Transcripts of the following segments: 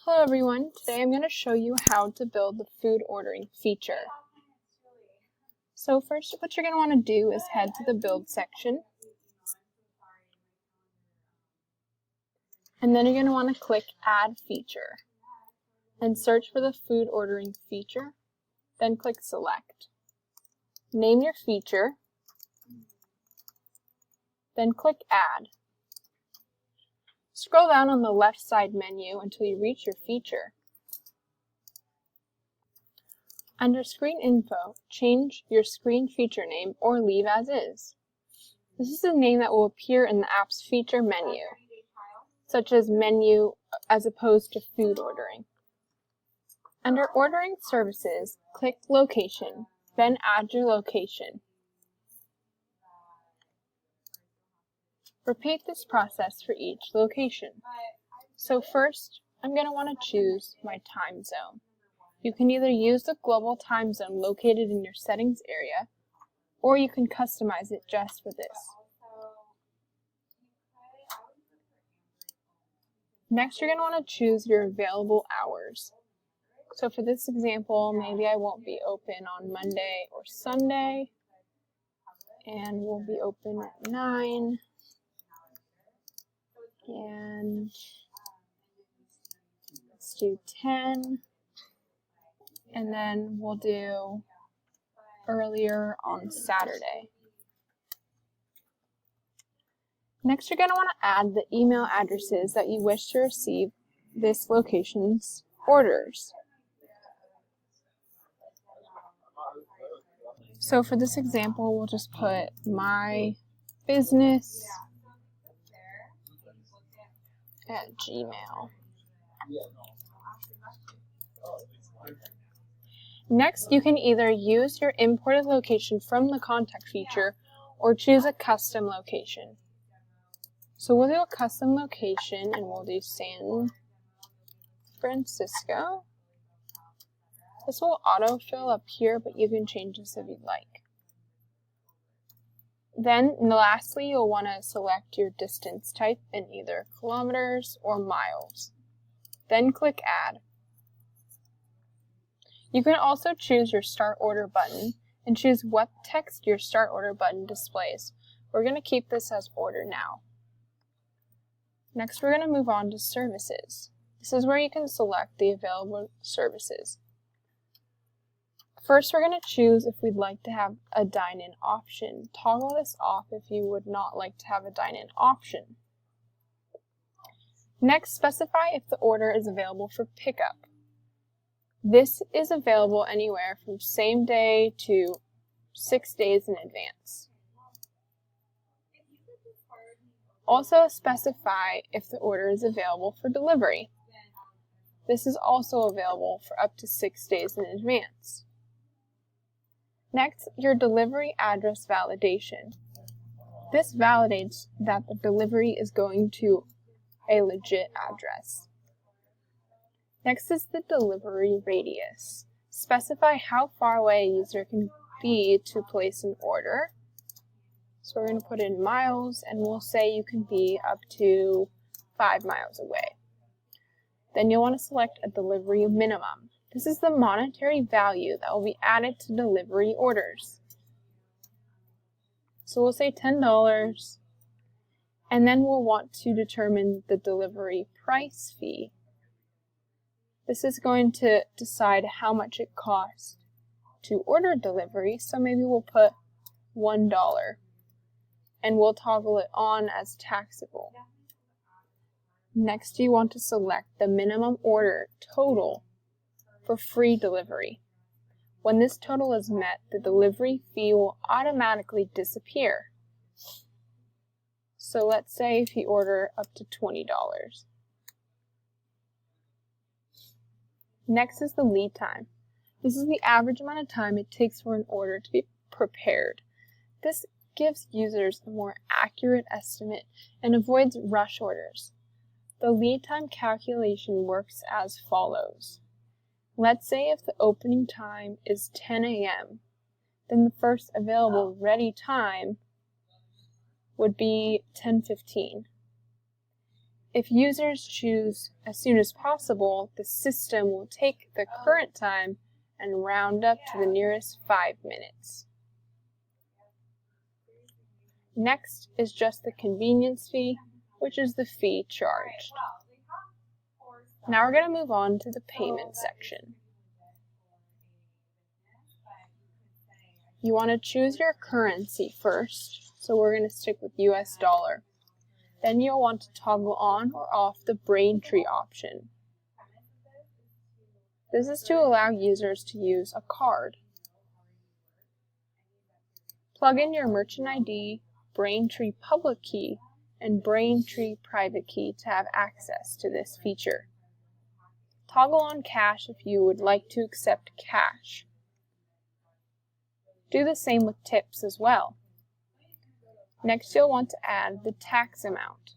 Hello everyone, today I'm going to show you how to build the food ordering feature. So first what you're going to want to do is head to the build section. And then you're going to want to click add feature. And search for the food ordering feature. Then click select. Name your feature. Then click add. Scroll down on the left side menu until you reach your feature. Under Screen Info, change your screen feature name or leave as is. This is a name that will appear in the app's feature menu, such as menu as opposed to food ordering. Under Ordering Services, click Location, then add your location. Repeat this process for each location. So first, I'm going to want to choose my time zone. You can either use the global time zone located in your settings area, or you can customize it just for this. Next, you're going to want to choose your available hours. So for this example, maybe I won't be open on Monday or Sunday, and we'll be open at 9. And let's do 10, and then we'll do earlier on Saturday. Next, you're going to want to add the email addresses that you wish to receive this location's orders. So for this example, we'll just put my business at Gmail. Next, you can either use your imported location from the contact feature or choose a custom location. So we'll do a custom location and we'll do San Francisco. This will autofill up here, but you can change this if you'd like. Then, lastly, you'll want to select your distance type in either kilometers or miles. Then click Add. You can also choose your Start Order button and choose what text your Start Order button displays. We're going to keep this as Order Now. Next, we're going to move on to Services. This is where you can select the available services. First, we're going to choose if we'd like to have a dine-in option. Toggle this off if you would not like to have a dine-in option. Next, specify if the order is available for pickup. This is available anywhere from same day to 6 days in advance. Also, specify if the order is available for delivery. This is also available for up to 6 days in advance. Next, your delivery address validation. This validates that the delivery is going to a legit address. Next is the delivery radius. Specify how far away a user can be to place an order. So we're going to put in miles, and we'll say you can be up to 5 miles away. Then you'll want to select a delivery minimum. This is the monetary value that will be added to delivery orders. So we'll say $10, and then we'll want to determine the delivery price fee. This is going to decide how much it costs to order delivery, so maybe we'll put $1, and we'll toggle it on as taxable. Next, you want to select the minimum order total for free delivery. When this total is met, the delivery fee will automatically disappear. So let's say if you order up to $20. Next is the lead time. This is the average amount of time it takes for an order to be prepared. This gives users a more accurate estimate and avoids rush orders. The lead time calculation works as follows. Let's say if the opening time is 10 a.m., then the first available ready time would be 10:15. If users choose as soon as possible, the system will take the current time and round up to the nearest 5 minutes. Next is just the convenience fee, which is the fee charged. Now we're going to move on to the payment section. You want to choose your currency first, so we're going to stick with US dollar. Then you'll want to toggle on or off the Braintree option. This is to allow users to use a card. Plug in your merchant ID, Braintree public key, and Braintree private key to have access to this feature. Toggle on cash if you would like to accept cash. Do the same with tips as well. Next, you'll want to add the tax amount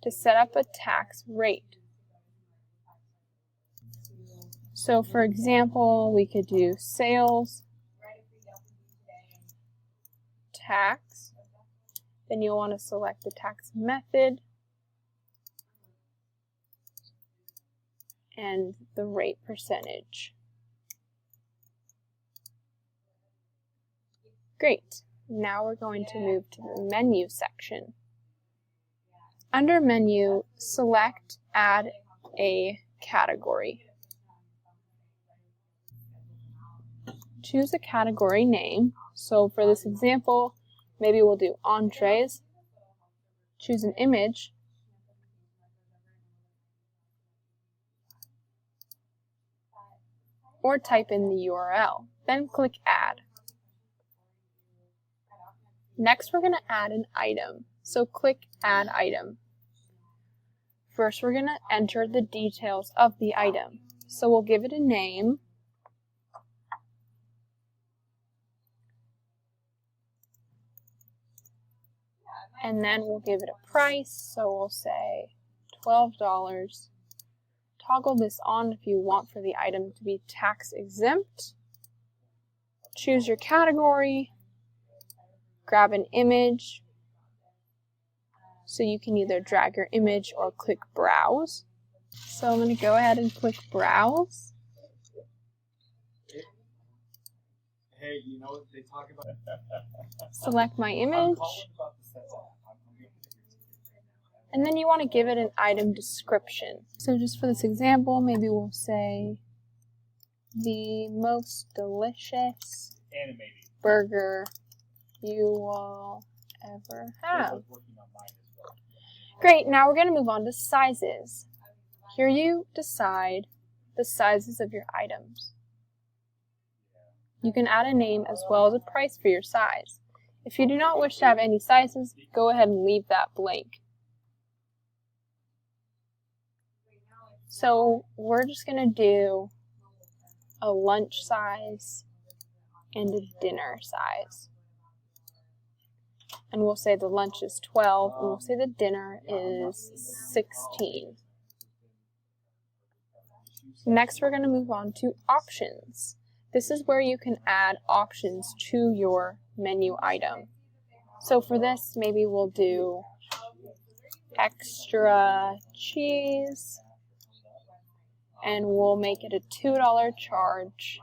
to set up a tax rate. So for example, we could do sales, tax, then you'll want to select the tax method and the rate percentage. Great. Now we're going to move to the menu section. Under menu, select Add a Category. Choose a category name. So for this example, maybe we'll do entrees. Choose an image. Or type in the URL. Then click Add. Next, we're going to add an item. So click Add Item. First, we're going to enter the details of the item. So we'll give it a name. And then we'll give it a price. So we'll say $12. Toggle this on if you want for the item to be tax exempt. Choose your category. Grab an image, so you can either drag your image or click Browse. So I'm going to go ahead and click Browse. Hey, you know what they talk about? Select my image. And then you want to give it an item description. So just for this example, maybe we'll say the most delicious burger you will ever have. Great, now we're going to move on to sizes. Here you decide the sizes of your items. You can add a name as well as a price for your size. If you do not wish to have any sizes, go ahead and leave that blank. So we're just going to do a lunch size and a dinner size. And we'll say the lunch is 12, and we'll say the dinner is 16. Next, we're going to move on to options. This is where you can add options to your menu item. So for this, maybe we'll do extra cheese, and we'll make it a $2 charge.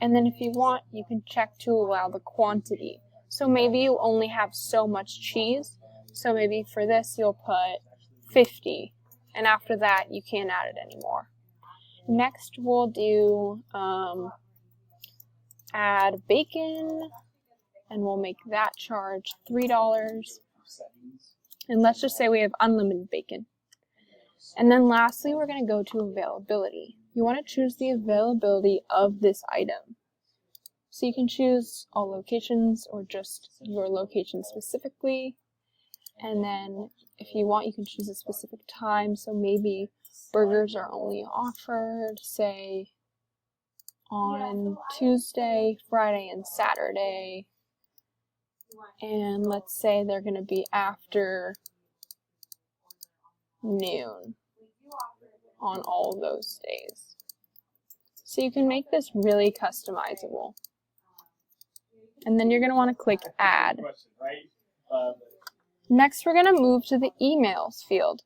And then if you want, you can check to allow the quantity. So maybe you only have so much cheese. So maybe for this, you'll put 50. And after that, you can't add it anymore. Next, we'll do add bacon. And we'll make that charge $3. And let's just say we have unlimited bacon. And then lastly, we're going to go to availability. You want to choose the availability of this item. So you can choose all locations or just your location specifically. And then if you want, you can choose a specific time. So maybe burgers are only offered, say, on Tuesday, Friday, and Saturday. And let's say they're going to be after noon on all of those days. So you can make this really customizable. And then you're going to want to click Add. Next, we're going to move to the emails field.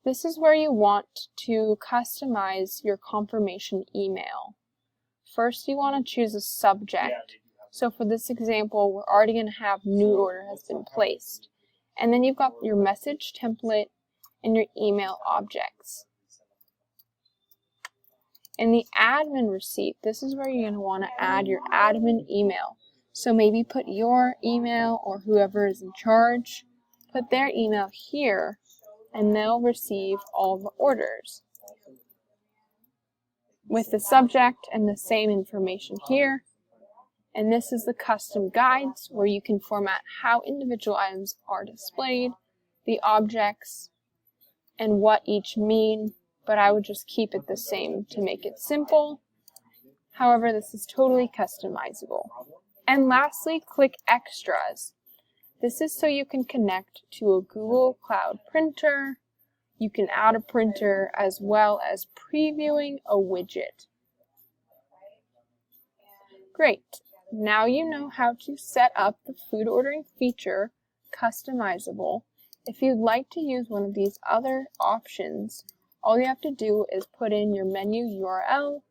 This is where you want to customize your confirmation email. First, you want to choose a subject. So for this example, we're already going to have new order has been placed. And then you've got your message template and your email objects. In the admin receipt, this is where you're going to want to add your admin email. So maybe put your email or whoever is in charge, put their email here, and they'll receive all the orders with the subject and the same information here. And this is the custom guides where you can format how individual items are displayed, the objects, and what each mean, but I would just keep it the same to make it simple. However, this is totally customizable. And lastly, click Extras. This is so you can connect to a Google Cloud printer. You can add a printer as well as previewing a widget. Great. Now you know how to set up the food ordering feature customizable. If you'd like to use one of these other options, all you have to do is put in your menu URL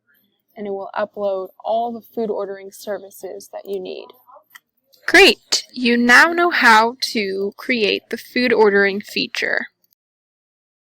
and it will upload all the food ordering services that you need. Great! You now know how to create the food ordering feature.